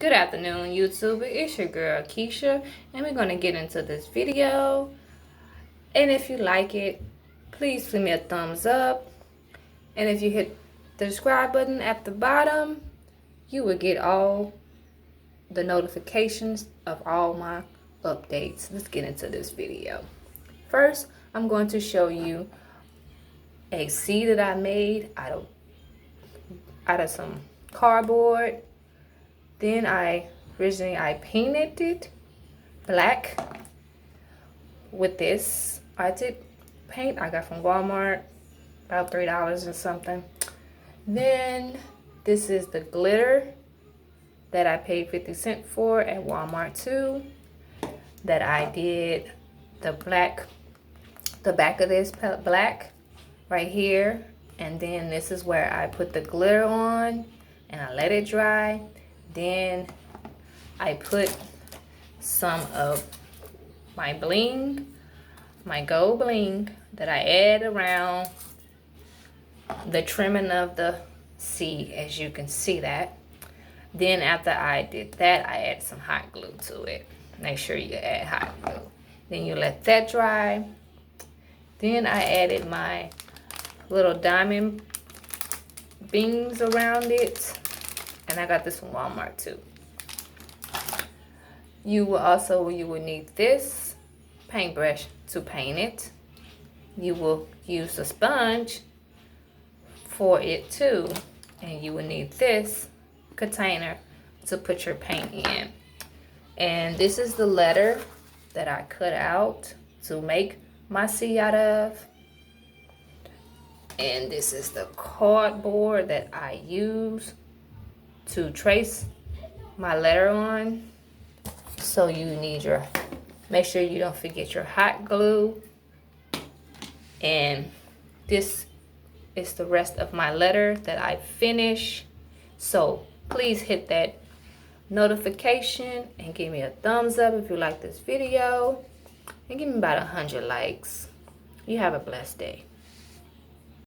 Good afternoon, YouTube. It's your girl Keisha, and we're gonna get into this video. And if you like it, please leave me a thumbs up. And if you hit the subscribe button at the bottom, you will get all the notifications of all my updates. Let's get into this video. First, I'm going to show you a C that I made out of some cardboard. Then I painted it black with this Arctic paint I got from Walmart, about $3 and something. Then this is the glitter that I paid 50 cents for at Walmart too. That I did the back of this black right here. And then this is where I put the glitter on and I let it dry. Then I put some of my bling, my gold bling that I add around the trimming of the C, as you can see that. Then after I did that, I add some hot glue to it. Make sure you add hot glue. Then you let that dry. Then I added my little diamond beams around it. And I got this from Walmart too. You will need this paintbrush to paint it. You will use a sponge for it too. And you will need this container to put your paint in. And this is the letter that I cut out to make my C out of. And this is the cardboard that I use to trace my letter on. So you need make sure you don't forget your hot glue. And this is the rest of my letter that I finished. So please hit that notification and give me a thumbs up if you like this video. And give me about 100 likes. You have a blessed day.